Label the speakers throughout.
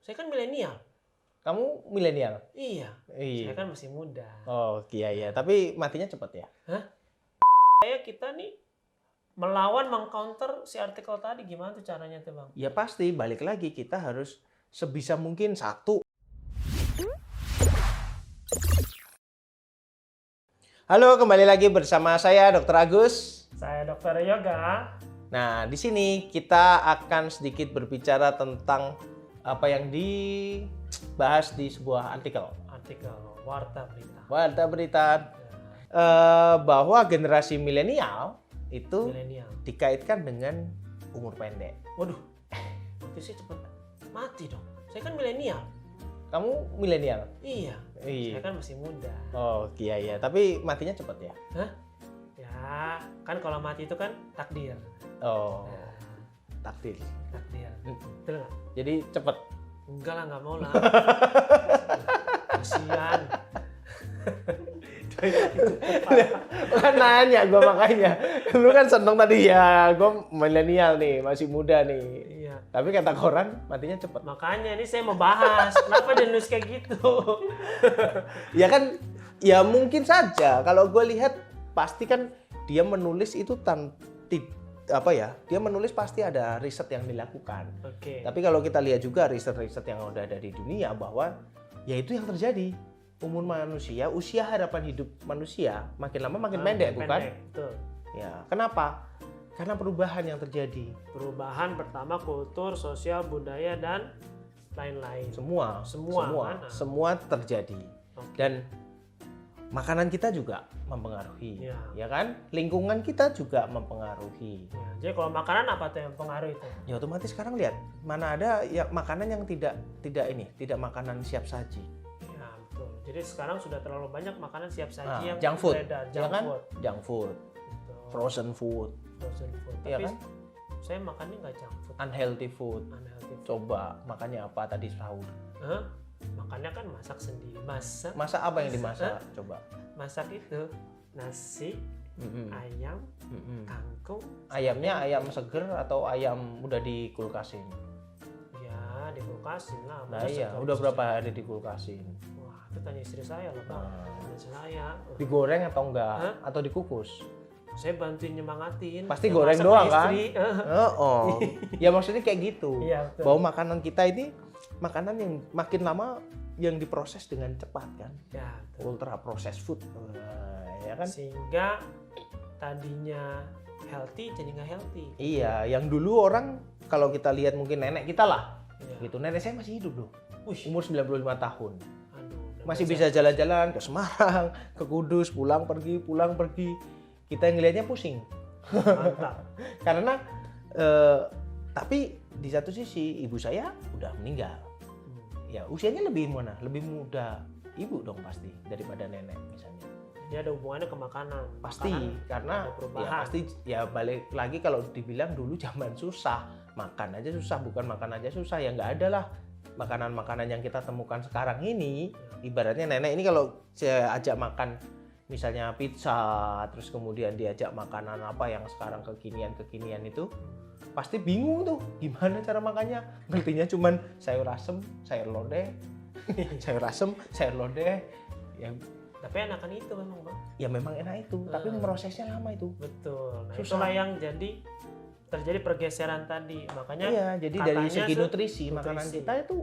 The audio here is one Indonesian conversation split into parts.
Speaker 1: Saya kan milenial.
Speaker 2: Kamu milenial?
Speaker 1: Iya.
Speaker 2: Iya.
Speaker 1: Saya kan masih muda.
Speaker 2: Oh iya. Tapi matinya cepet ya?
Speaker 1: Kayak kita nih melawan, mengcounter si artikel tadi. Gimana tuh caranya tuh Bang?
Speaker 2: Ya pasti, balik lagi kita harus sebisa mungkin satu. Halo, kembali lagi bersama saya Dr. Agus.
Speaker 1: Saya Dr. Yoga.
Speaker 2: Nah, di sini kita akan sedikit berbicara tentang apa yang dibahas di sebuah artikel.
Speaker 1: Artikel Warta Berita.
Speaker 2: Warta Berita bahwa generasi milenial itu
Speaker 1: Milenial.
Speaker 2: dikaitkan dengan umur pendek.
Speaker 1: Waduh, berarti saya cepet mati dong. Saya kan milenial.
Speaker 2: Kamu milenial?
Speaker 1: Iya.
Speaker 2: Iya.
Speaker 1: Saya kan masih muda.
Speaker 2: Oh iya. Tapi matinya cepet ya?
Speaker 1: Ya, kan kalau mati itu kan takdir.
Speaker 2: Oh,
Speaker 1: Nah,
Speaker 2: takdir.
Speaker 1: takdir. Betul nggak?
Speaker 2: Jadi cepet.
Speaker 1: Enggak lah, nggak mau lah. Kasian.
Speaker 2: Kan nanya gue makanya. Lu kan seneng tadi ya, gue milenial nih, masih muda nih.
Speaker 1: Iya.
Speaker 2: Tapi kata koran matinya cepet.
Speaker 1: Makanya ini saya mau bahas. Kenapa dia nulis kayak gitu?
Speaker 2: Ya kan, ya mungkin saja. Kalau gue lihat pasti kan dia menulis itu dia menulis pasti ada riset yang dilakukan.
Speaker 1: Oke.
Speaker 2: Tapi kalau kita lihat juga riset-riset yang udah ada di dunia bahwa ya itu yang terjadi. Umur manusia, usia harapan hidup manusia makin lama makin pendek, bukan?
Speaker 1: Betul.
Speaker 2: Ya, kenapa? Karena perubahan yang terjadi.
Speaker 1: Perubahan pertama kultur, sosial, budaya dan lain-lain.
Speaker 2: Semua terjadi.
Speaker 1: Oke.
Speaker 2: Dan makanan kita juga mempengaruhi,
Speaker 1: Ya.
Speaker 2: ya kan? Lingkungan kita juga mempengaruhi.
Speaker 1: Ya, jadi kalau makanan apa tuh yang pengaruh itu?
Speaker 2: Ya otomatis sekarang lihat mana ada ya makanan yang tidak makanan siap saji.
Speaker 1: Ya betul. Jadi sekarang sudah terlalu banyak makanan siap saji yang
Speaker 2: junk food,
Speaker 1: beredar.
Speaker 2: ya kan? Junk food,
Speaker 1: Betul.
Speaker 2: frozen food,
Speaker 1: Frozen food.
Speaker 2: Iya
Speaker 1: Tapi
Speaker 2: kan?
Speaker 1: saya makannya nggak junk food.
Speaker 2: unhealthy food.
Speaker 1: Unhealthy food.
Speaker 2: Coba makannya apa tadi sahur?
Speaker 1: Makannya kan masak sendiri.
Speaker 2: Masak apa yang dimasak? Coba.
Speaker 1: Masak itu nasi, ayam, kangkung.
Speaker 2: Ayamnya ayam seger atau ayam udah dikulkasin?
Speaker 1: Ya dikulkasin lah.
Speaker 2: Nah
Speaker 1: Masa
Speaker 2: iya,
Speaker 1: segar
Speaker 2: udah
Speaker 1: bisa
Speaker 2: berapa hari dikulkasin?
Speaker 1: Wah, itu tanya istri saya loh Bang. Tanya saya.
Speaker 2: Digoreng atau enggak? Atau dikukus?
Speaker 1: Saya bantuin nyemangatin.
Speaker 2: Pasti
Speaker 1: Yang
Speaker 2: goreng
Speaker 1: masak
Speaker 2: doang
Speaker 1: istri.
Speaker 2: Oh. Ya maksudnya kayak gitu.
Speaker 1: Iya, betul.
Speaker 2: Bahwa makanan kita ini makanan yang makin lama yang diproses dengan cepat kan.
Speaker 1: Ya, betul.
Speaker 2: Ultra processed food. Ya kan?
Speaker 1: Sehingga tadinya healthy jadi nggak healthy.
Speaker 2: Iya, yang dulu orang kalau kita lihat mungkin nenek kita lah.
Speaker 1: Iya.
Speaker 2: Gitu. Nenek saya masih hidup loh.
Speaker 1: Wih,
Speaker 2: Umur 95 tahun.
Speaker 1: aduh, udah
Speaker 2: Masih
Speaker 1: biasa.
Speaker 2: bisa jalan-jalan ke Semarang, ke Kudus, pulang pergi. Kita yang ngelihatnya pusing.
Speaker 1: Mantap.
Speaker 2: Karena tapi di satu sisi ibu saya udah meninggal. Ya usianya lebih muda ibu dong pasti daripada nenek misalnya.
Speaker 1: Dia ada hubungannya ke makanan.
Speaker 2: Pasti
Speaker 1: Makanan
Speaker 2: karena
Speaker 1: ada
Speaker 2: ya
Speaker 1: perubahan.
Speaker 2: pasti ya balik lagi kalau dibilang dulu zaman susah, makan aja susah, bukan makan aja susah ya nggak ada lah makanan-makanan yang kita temukan sekarang ini. Ibaratnya nenek ini kalau saya ajak makan misalnya pizza, terus kemudian diajak makanan apa yang sekarang kekinian itu pasti bingung tuh gimana cara makannya. Ngertinya cuman sayur asem, sayur lodeh, sayur asem, sayur lodeh.
Speaker 1: Tapi enakan itu memang Bang.
Speaker 2: Ya memang enak itu, tapi prosesnya lama itu.
Speaker 1: Betul. Nah,
Speaker 2: Susah.
Speaker 1: itulah yang terjadi pergeseran tadi. Makanya
Speaker 2: Iya, jadi dari
Speaker 1: katanya
Speaker 2: segi
Speaker 1: tuh
Speaker 2: nutrisi makanan
Speaker 1: nutrisi.
Speaker 2: kita itu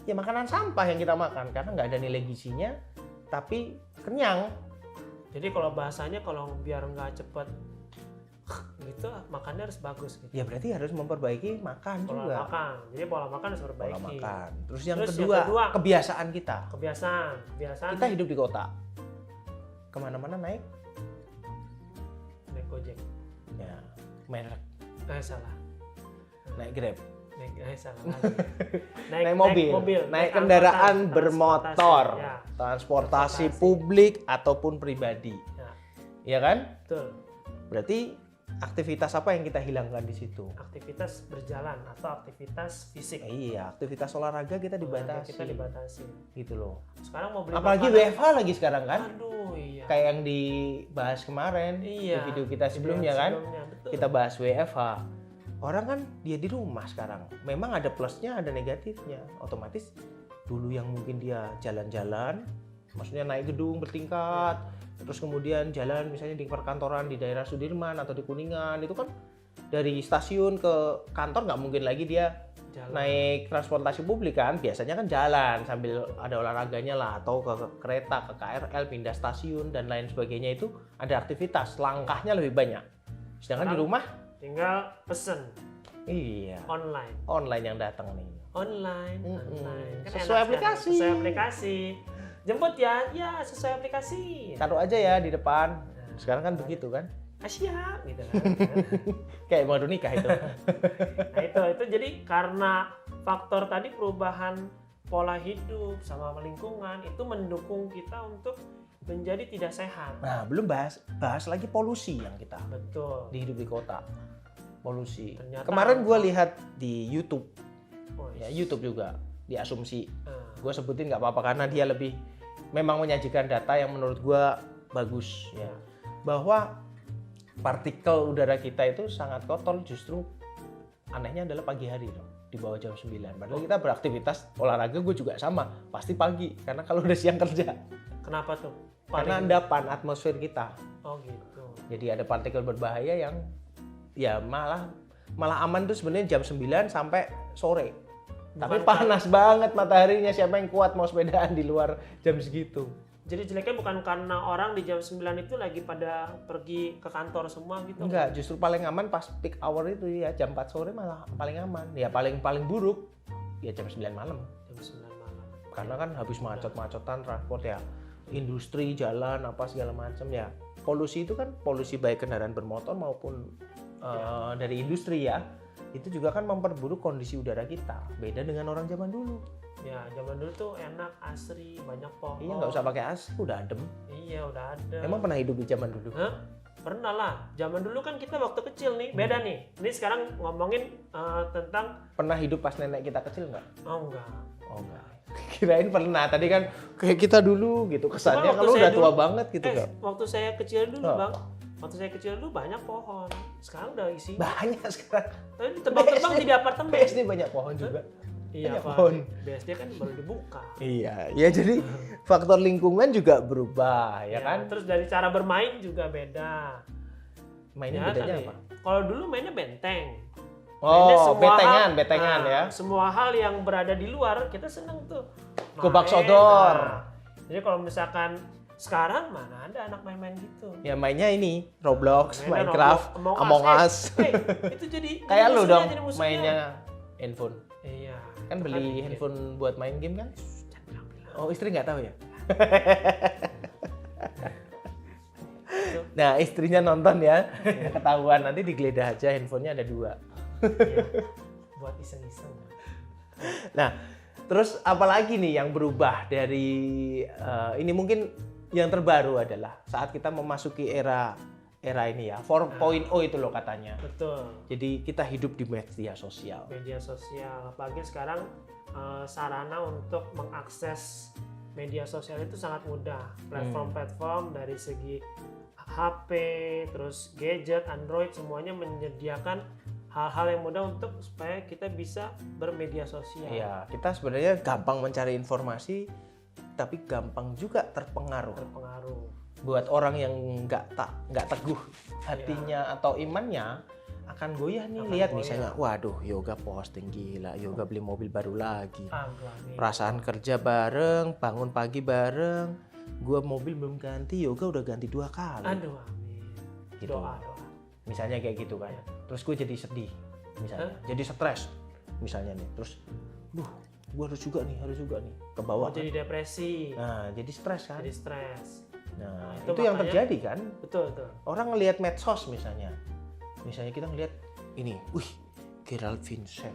Speaker 2: ya makanan sampah yang kita makan karena nggak ada nilai gizinya, tapi kenyang.
Speaker 1: Jadi kalau bahasanya kalau biar nggak cepet gitu makannya harus bagus gitu.
Speaker 2: Ya berarti harus memperbaiki makan
Speaker 1: Pola
Speaker 2: juga.
Speaker 1: makan. Jadi pola makan harus
Speaker 2: Pola
Speaker 1: perbaiki.
Speaker 2: makan. Terus yang
Speaker 1: Terus
Speaker 2: kedua,
Speaker 1: yang kedua,
Speaker 2: kebiasaan kita.
Speaker 1: Kebiasaan.
Speaker 2: Kita hidup di kota, kemana-mana naik
Speaker 1: naik Gojek.
Speaker 2: ya merek,
Speaker 1: Salah.
Speaker 2: naik Grab,
Speaker 1: Salah.
Speaker 2: naik mobil, naik kendaraan
Speaker 1: angkutan,
Speaker 2: bermotor,
Speaker 1: transportasi, ya.
Speaker 2: transportasi
Speaker 1: Transportasi.
Speaker 2: publik ataupun pribadi,
Speaker 1: Ya,
Speaker 2: ya kan?
Speaker 1: betul.
Speaker 2: Berarti aktivitas apa yang kita hilangkan di situ?
Speaker 1: Aktivitas berjalan atau aktivitas fisik.
Speaker 2: Iya, aktivitas olahraga kita dibatasi.
Speaker 1: Kita dibatasi.
Speaker 2: Gitu loh.
Speaker 1: Sekarang mau beli
Speaker 2: Apalagi
Speaker 1: makanan-
Speaker 2: WFH lagi sekarang kan?
Speaker 1: Aduh, iya.
Speaker 2: Kayak yang dibahas kemarin
Speaker 1: Iya.
Speaker 2: di video kita sebelumnya kan?
Speaker 1: Sebelumnya, betul.
Speaker 2: Kita bahas WFH. orang kan dia di rumah sekarang. Memang ada plusnya, ada negatifnya. Otomatis dulu yang mungkin dia jalan-jalan, maksudnya naik gedung bertingkat, terus kemudian jalan misalnya di perkantoran di daerah Sudirman atau di Kuningan, itu kan dari stasiun ke kantor nggak mungkin lagi dia naik transportasi publik kan, biasanya kan jalan sambil ada olahraganya lah, atau ke kereta, ke KRL, pindah stasiun dan lain sebagainya, itu ada aktivitas, langkahnya lebih banyak. Sedangkan di rumah
Speaker 1: tinggal pesen
Speaker 2: iya
Speaker 1: online
Speaker 2: yang datang nih.
Speaker 1: online. Kan
Speaker 2: Sesuai
Speaker 1: enak
Speaker 2: aplikasi.
Speaker 1: sesuai aplikasi, jemput ya sesuai aplikasi,
Speaker 2: Taruh aja ya di depan. Sekarang kan begitu kan,
Speaker 1: siap gitu kan.
Speaker 2: kayak mau nikah itu.
Speaker 1: Nah itu jadi karena faktor tadi perubahan pola hidup sama lingkungan itu mendukung kita untuk menjadi tidak sehat.
Speaker 2: Nah, belum bahas lagi polusi yang kita
Speaker 1: Betul.
Speaker 2: di hidup di kota. Polusi.
Speaker 1: Ternyata
Speaker 2: Kemarin gue lihat di YouTube,
Speaker 1: Oh,
Speaker 2: ya YouTube juga di Asumsi.
Speaker 1: Nah,
Speaker 2: Gue sebutin nggak apa-apa karena dia lebih memang menyajikan data yang menurut gue bagus ya. Bahwa partikel udara kita itu sangat kotor, justru anehnya adalah pagi hari dong, di bawah jam 9. Padahal kita beraktivitas olahraga, gue juga sama, pasti pagi karena kalau udah siang kerja.
Speaker 1: kenapa tuh?
Speaker 2: Karena endapan atmosfer kita.
Speaker 1: Oh gitu.
Speaker 2: Jadi ada partikel berbahaya yang ya malah aman tuh sebenarnya jam 9 sampai sore. Tapi panas banget mataharinya, siapa yang kuat mau sepedaan di luar jam segitu.
Speaker 1: Jadi jeleknya bukan karena orang di jam 9 itu lagi pada pergi ke kantor semua gitu.
Speaker 2: Enggak, justru paling aman pas peak hour itu ya, jam 4 sore malah paling aman. Ya paling buruk ya jam 9 malam.
Speaker 1: Jam 9 malam.
Speaker 2: Karena kan habis macet-macetan transport ya, industri jalan apa segala macam ya. Polusi itu kan polusi baik kendaraan bermotor maupun dari industri ya. Itu juga kan memperburuk kondisi udara kita. Beda dengan orang zaman dulu.
Speaker 1: Ya, zaman dulu tuh enak, asri, banyak pohon.
Speaker 2: Iya, nggak usah pakai AC, udah adem.
Speaker 1: Iya, udah ada.
Speaker 2: Emang pernah hidup di zaman dulu?
Speaker 1: Hah? Pernah lah. Zaman dulu kan kita waktu kecil nih, beda nih. Ini sekarang ngomongin tentang
Speaker 2: Pernah hidup pas nenek kita kecil nggak?
Speaker 1: oh enggak.
Speaker 2: Oh enggak. Kirain pernah. Tadi kan kayak kita dulu gitu. Kesannya
Speaker 1: waktu
Speaker 2: kalau
Speaker 1: saya
Speaker 2: udah tua
Speaker 1: dulu-
Speaker 2: banget gitu kan.
Speaker 1: Waktu saya kecil dulu,
Speaker 2: Oh.
Speaker 1: Bang. Waktu saya kecil dulu banyak pohon. Sekarang udah isi.
Speaker 2: Banyak sekarang.
Speaker 1: Tapi terbang-terbang di apartemen.
Speaker 2: BSD banyak pohon juga.
Speaker 1: Iya,
Speaker 2: banyak
Speaker 1: Pak.
Speaker 2: pohon.
Speaker 1: BSD kan baru dibuka.
Speaker 2: Iya, ya jadi faktor lingkungan juga berubah ya kan.
Speaker 1: Terus dari cara bermain juga beda.
Speaker 2: Mainnya bedanya
Speaker 1: tadi.
Speaker 2: apa?
Speaker 1: Kalau dulu mainnya benteng. Mainnya
Speaker 2: Oh,
Speaker 1: semua
Speaker 2: betengan
Speaker 1: hal,
Speaker 2: ya.
Speaker 1: Semua hal yang berada di luar kita seneng tuh.
Speaker 2: Gobak
Speaker 1: Main,
Speaker 2: sodor.
Speaker 1: Jadi kalau misalkan sekarang mana ada anak main-main gitu.
Speaker 2: Ya mainnya ini Roblox,
Speaker 1: Mainnya
Speaker 2: Minecraft,
Speaker 1: Roblox,
Speaker 2: Among Us.
Speaker 1: Itu jadi
Speaker 2: Kayak lu
Speaker 1: musuhnya,
Speaker 2: dong
Speaker 1: jadi musuhnya.
Speaker 2: mainnya handphone.
Speaker 1: Iya.
Speaker 2: Kan beli handphone buat main game kan?
Speaker 1: Jangan bilang-bilang.
Speaker 2: Oh, istri nggak tahu ya? Nah, istrinya nonton ya. Ketahuan nanti digeledah aja handphonenya ada 2.
Speaker 1: Iya. Buat iseng-iseng.
Speaker 2: Nah, terus apalagi nih yang berubah dari ini mungkin yang terbaru adalah saat kita memasuki era ini ya, 4.0 itu loh katanya.
Speaker 1: Betul.
Speaker 2: Jadi kita hidup di media sosial.
Speaker 1: Media sosial, apalagi sekarang sarana untuk mengakses media sosial itu sangat mudah. Platform-platform dari segi HP, terus gadget, Android, semuanya menyediakan hal-hal yang mudah untuk supaya kita bisa bermedia sosial.
Speaker 2: Iya, kita sebenarnya gampang mencari informasi, tapi gampang juga terpengaruh. Buat orang yang nggak teguh hatinya atau imannya akan goyah nih. Lihat misalnya, waduh, yoga posting gila, yoga beli mobil baru lagi, perasaan kerja bareng, bangun pagi bareng, gua mobil belum ganti, yoga udah ganti 2 kali.
Speaker 1: Aduh, amin.
Speaker 2: Gitu.
Speaker 1: Doa.
Speaker 2: Misalnya kayak gitu kan. Terus gue jadi sedih, misalnya, jadi stres, misalnya nih. Terus, gue harus juga nih, ke bawah.
Speaker 1: Jadi depresi.
Speaker 2: Nah, jadi stres kan.
Speaker 1: Jadi stres.
Speaker 2: Nah,
Speaker 1: itu
Speaker 2: itu yang
Speaker 1: makanya-
Speaker 2: terjadi kan.
Speaker 1: Betul.
Speaker 2: Orang ngelihat medsos misalnya kita ngelihat ini, Gerald Vincent,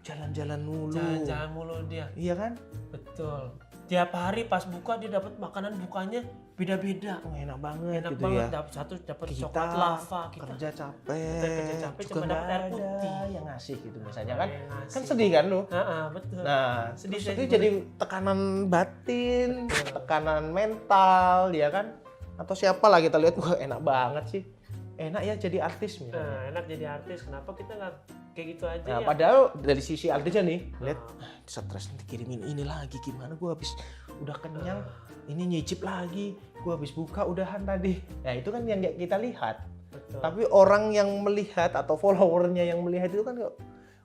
Speaker 2: jalan-jalan mulu.
Speaker 1: Jalan-jalan mulu dia.
Speaker 2: Iya kan?
Speaker 1: Betul. Tiap hari pas buka dia dapat makanan bukanya beda-beda.
Speaker 2: Enak banget
Speaker 1: Enak
Speaker 2: gitu
Speaker 1: banget.
Speaker 2: ya.
Speaker 1: Dapat
Speaker 2: Kita
Speaker 1: coklat lava. Kita
Speaker 2: kerja capek,
Speaker 1: kerja capek
Speaker 2: juga
Speaker 1: cuma dapat
Speaker 2: nggak
Speaker 1: air putih.
Speaker 2: ada yang ngasih gitu misalnya kan.
Speaker 1: yang ngasih.
Speaker 2: Kan sedih kan lu?
Speaker 1: Betul.
Speaker 2: Nah,
Speaker 1: Sedih,
Speaker 2: terus
Speaker 1: saya
Speaker 2: itu
Speaker 1: juga.
Speaker 2: jadi tekanan batin, tekanan mental, ya kan? Atau siapa lah kita lihat, wah enak banget sih. enak ya jadi artis misalnya.
Speaker 1: Enak jadi artis, kenapa kita nggak kayak gitu aja
Speaker 2: Nah,
Speaker 1: ya?
Speaker 2: padahal dari sisi artisnya nih, lihat stres nanti kirimin ini lagi gimana, gue habis udah kenyang, ini nyicip lagi, gue habis buka udahan tadi. Nah itu kan yang nggak kita lihat.
Speaker 1: Betul.
Speaker 2: Tapi orang yang melihat atau followernya yang melihat itu kan kayak,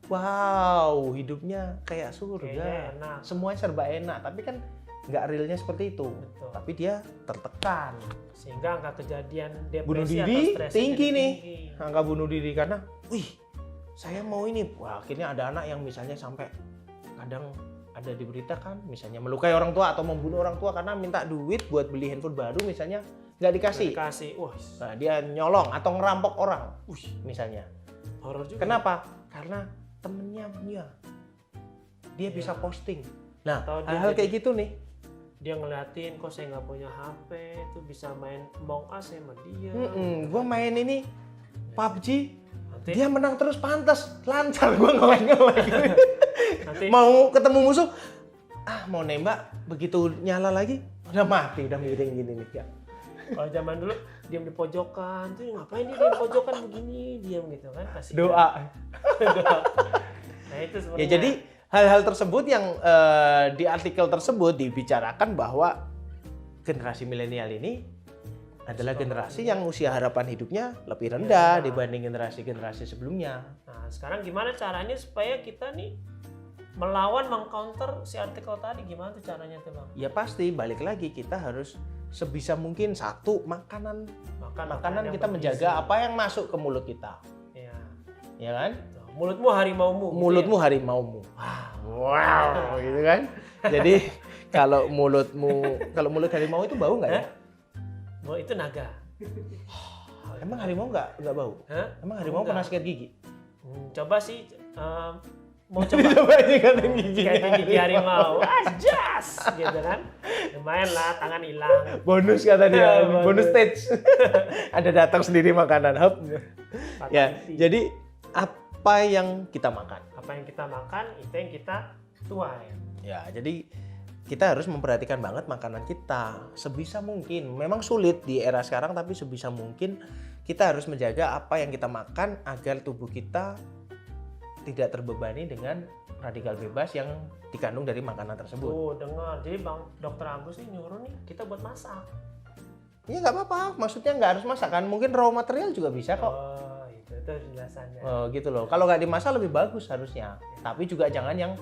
Speaker 2: wow hidupnya kayak
Speaker 1: Kayaknya
Speaker 2: surga,
Speaker 1: enak.
Speaker 2: semuanya serba enak. Tapi kan nggak realnya seperti itu.
Speaker 1: Betul.
Speaker 2: Tapi dia tertekan.
Speaker 1: Sehingga angka kejadian depresi
Speaker 2: Bunuh
Speaker 1: atau
Speaker 2: diri
Speaker 1: stres
Speaker 2: tinggi
Speaker 1: jadi
Speaker 2: nih.
Speaker 1: tinggi.
Speaker 2: Angka bunuh diri karena, wih saya mau ini. Wah akhirnya ada anak yang misalnya sampai kadang ada diberitakan misalnya melukai orang tua atau membunuh orang tua karena minta duit buat beli handphone baru misalnya nggak dikasih.
Speaker 1: Dikasih, wah,
Speaker 2: Nah, dia nyolong atau ngerampok orang, misalnya.
Speaker 1: horor juga.
Speaker 2: Kenapa? Karena temennya punya. Dia bisa posting. Nah,
Speaker 1: Atau dia
Speaker 2: hal-hal
Speaker 1: jadi-
Speaker 2: kayak gitu nih.
Speaker 1: Dia ngeliatin kok saya nggak punya HP, itu bisa main Among Us sama dia.
Speaker 2: Gua main ini PUBG,
Speaker 1: Nanti,
Speaker 2: dia menang terus pantas, lancar gua nge-like.
Speaker 1: nanti
Speaker 2: Mau ketemu musuh, mau nembak, begitu nyala lagi, udah mati, udah miring gini nih. Ya.
Speaker 1: kalau zaman dulu diam di pojokan, tuh ngapain dia di pojokan begini, diam gitu kan, kasih
Speaker 2: Doa.
Speaker 1: Nah itu
Speaker 2: Ya
Speaker 1: sebenarnya.
Speaker 2: jadi hal-hal tersebut yang di artikel tersebut dibicarakan bahwa generasi milenial ini adalah generasi yang usia harapan hidupnya lebih rendah
Speaker 1: Ya.
Speaker 2: dibanding generasi-generasi sebelumnya.
Speaker 1: Nah sekarang gimana caranya supaya kita nih melawan, mengcounter si artikel tadi, gimana tuh caranya tuh bang?
Speaker 2: Ya pasti balik lagi kita harus sebisa mungkin satu makanan
Speaker 1: Makanan yang
Speaker 2: kita
Speaker 1: bergizi.
Speaker 2: menjaga apa yang masuk ke mulut kita,
Speaker 1: Iya.
Speaker 2: ya kan?
Speaker 1: Tuh. Mulutmu harimaumu. gitu
Speaker 2: Mulutmu
Speaker 1: ya?
Speaker 2: harimaumu. Wow, gitu kan? Jadi kalau mulut harimau itu bau nggak ya?
Speaker 1: Oh, itu naga.
Speaker 2: Emang harimau nggak bau?
Speaker 1: Hah?
Speaker 2: Emang harimau
Speaker 1: Enggak.
Speaker 2: pernah sikat gigi?
Speaker 1: Coba sih, mau coba
Speaker 2: Coba sikatin gigi.
Speaker 1: kayak gigi harimau, jas, gitu kan? Lumayan lah, tangan hilang.
Speaker 2: Bonus kata dia,
Speaker 1: Bonus.
Speaker 2: bonus stage. Ada datang sendiri makanan, hop. Ya,
Speaker 1: Fatality.
Speaker 2: jadi apa yang kita makan?
Speaker 1: Apa yang kita makan itu yang kita tuai.
Speaker 2: Ya, jadi kita harus memperhatikan banget makanan kita sebisa mungkin. Memang sulit di era sekarang, tapi sebisa mungkin kita harus menjaga apa yang kita makan agar tubuh kita tidak terbebani dengan radikal bebas yang dikandung dari makanan tersebut.
Speaker 1: Tuh, dengar. Jadi Bang Dokter Agus nih nyuruh nih kita buat masak.
Speaker 2: Ya nggak apa-apa, maksudnya nggak harus masak kan, mungkin raw material juga bisa kok.
Speaker 1: Oh, itu penjelasannya.
Speaker 2: Oh, gitu loh. Kalau nggak dimasak lebih bagus harusnya. Tapi juga jangan yang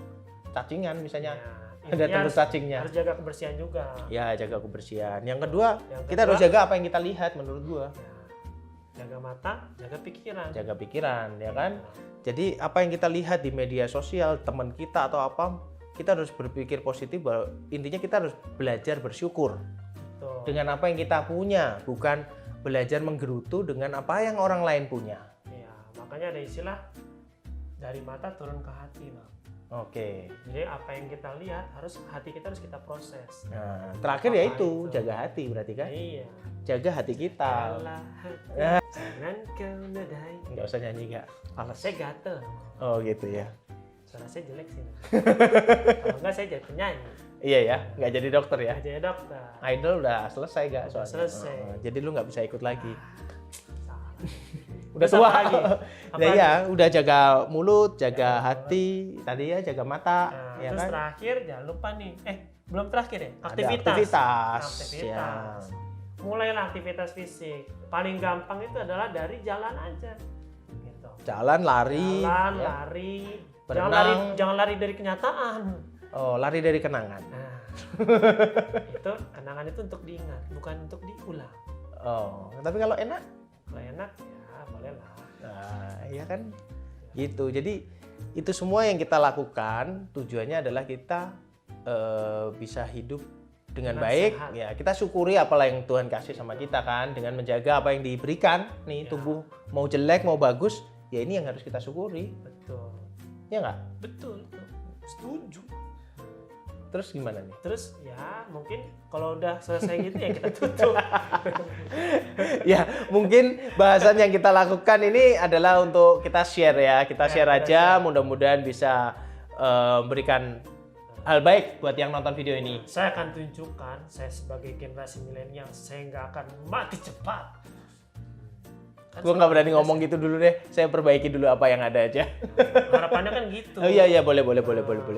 Speaker 2: cacingan misalnya.
Speaker 1: Ya,
Speaker 2: Ada
Speaker 1: intinya
Speaker 2: telur cacingnya.
Speaker 1: harus jaga kebersihan juga.
Speaker 2: Ya, jaga kebersihan. Yang kedua,
Speaker 1: Yang
Speaker 2: kita
Speaker 1: kedua,
Speaker 2: harus jaga apa yang kita lihat menurut gua.
Speaker 1: Ya, jaga mata, jaga pikiran.
Speaker 2: Jaga pikiran, ya kan?
Speaker 1: Nah,
Speaker 2: Jadi apa yang kita lihat di media sosial, teman kita atau apa, kita harus berpikir positif bahwa intinya kita harus belajar bersyukur
Speaker 1: tuh.
Speaker 2: dengan apa yang kita punya, bukan belajar menggerutu dengan apa yang orang lain punya.
Speaker 1: Ya, makanya ada istilah dari mata turun ke hati, Bang.
Speaker 2: Oke.
Speaker 1: Jadi apa yang kita lihat hati kita harus kita proses.
Speaker 2: Nah, terakhir
Speaker 1: Apa
Speaker 2: ya itu,
Speaker 1: itu?
Speaker 2: jaga hati berarti kan?
Speaker 1: Iya.
Speaker 2: Jaga hati kita.
Speaker 1: Kalah hati,
Speaker 2: Ya.
Speaker 1: jangan kau nodai.
Speaker 2: Nggak usah nyanyi nggak? Fales.
Speaker 1: Saya gatel.
Speaker 2: Oh gitu ya.
Speaker 1: Suara saya jelek sih. Kalau enggak saya jadi penyanyi.
Speaker 2: Iya ya, nggak jadi dokter ya.
Speaker 1: Nggak jadi dokter.
Speaker 2: Idol udah selesai gak
Speaker 1: Udah
Speaker 2: soalnya?
Speaker 1: selesai.
Speaker 2: Jadi lu nggak bisa ikut lagi.
Speaker 1: Salah.
Speaker 2: Udah
Speaker 1: Terus
Speaker 2: tua.
Speaker 1: apa lagi? Apa
Speaker 2: Ya,
Speaker 1: lagi?
Speaker 2: ya, udah jaga mulut, jaga
Speaker 1: Jaga mulut.
Speaker 2: hati, tadi ya jaga mata,
Speaker 1: Nah,
Speaker 2: ya
Speaker 1: terus
Speaker 2: kan?
Speaker 1: terakhir jangan lupa nih. Belum terakhir ya?
Speaker 2: Ada
Speaker 1: Aktivitas.
Speaker 2: aktivitas. Ya.
Speaker 1: Mulailah aktivitas fisik. Paling gampang itu adalah dari jalan aja. Gitu.
Speaker 2: Jalan, lari,
Speaker 1: Jalan,
Speaker 2: ya.
Speaker 1: lari.
Speaker 2: Berenang.
Speaker 1: Jangan lari dari kenyataan.
Speaker 2: Oh, lari dari kenangan.
Speaker 1: Nah, itu kenangan itu untuk diingat, bukan untuk diulang.
Speaker 2: Oh, tapi kalau enak,
Speaker 1: Kalau enak ya boleh lah.
Speaker 2: nah, ya kan? Gitu. Jadi itu semua yang kita lakukan tujuannya adalah kita bisa hidup dengan
Speaker 1: Dengan
Speaker 2: baik.
Speaker 1: sehat.
Speaker 2: Ya, kita syukuri apalah yang Tuhan kasih sama kita kan, dengan menjaga apa yang diberikan. Nih
Speaker 1: Ya.
Speaker 2: tubuh mau jelek mau bagus, ya ini yang harus kita syukuri.
Speaker 1: Betul.
Speaker 2: Ya nggak?
Speaker 1: Betul. Setuju.
Speaker 2: Terus gimana nih?
Speaker 1: Terus ya mungkin kalau udah selesai gitu ya kita tutup.
Speaker 2: Ya mungkin bahasan yang kita lakukan ini adalah untuk kita share ya. Kita
Speaker 1: Ya,
Speaker 2: share
Speaker 1: kita
Speaker 2: aja,
Speaker 1: share.
Speaker 2: mudah-mudahan bisa memberikan hal baik buat yang nonton video ini.
Speaker 1: Saya akan tunjukkan saya sebagai generasi milenial saya nggak akan mati cepat.
Speaker 2: Gue nggak berani ngomong gitu dulu deh. Saya perbaiki dulu apa yang ada aja.
Speaker 1: Harapannya kan gitu.
Speaker 2: Oh iya boleh.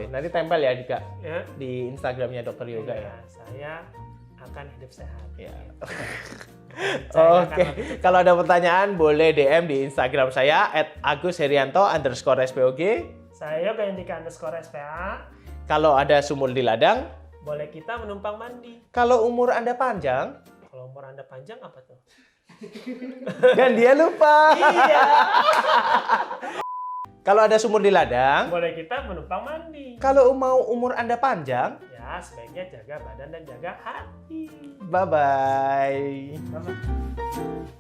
Speaker 2: Nanti tempel ya juga
Speaker 1: Ya.
Speaker 2: di Instagramnya Dokter Yoga ya.
Speaker 1: Saya akan hidup sehat.
Speaker 2: Ya.
Speaker 1: Saya
Speaker 2: Oke,
Speaker 1: akan-
Speaker 2: kalau ada pertanyaan boleh DM di Instagram saya @agusherianto_spog.
Speaker 1: Saya Yoga_SPA.
Speaker 2: Kalau ada sumur di ladang,
Speaker 1: Boleh kita menumpang mandi.
Speaker 2: kalau umur Anda panjang,
Speaker 1: Kalau umur Anda panjang apa tuh?
Speaker 2: kan dia lupa.
Speaker 1: Iya.
Speaker 2: Kalau ada sumur di ladang,
Speaker 1: Boleh kita menumpang mandi.
Speaker 2: kalau mau umur Anda panjang,
Speaker 1: Ya, sebaiknya jaga badan dan jaga hati.
Speaker 2: bye-bye.
Speaker 1: Bye-bye.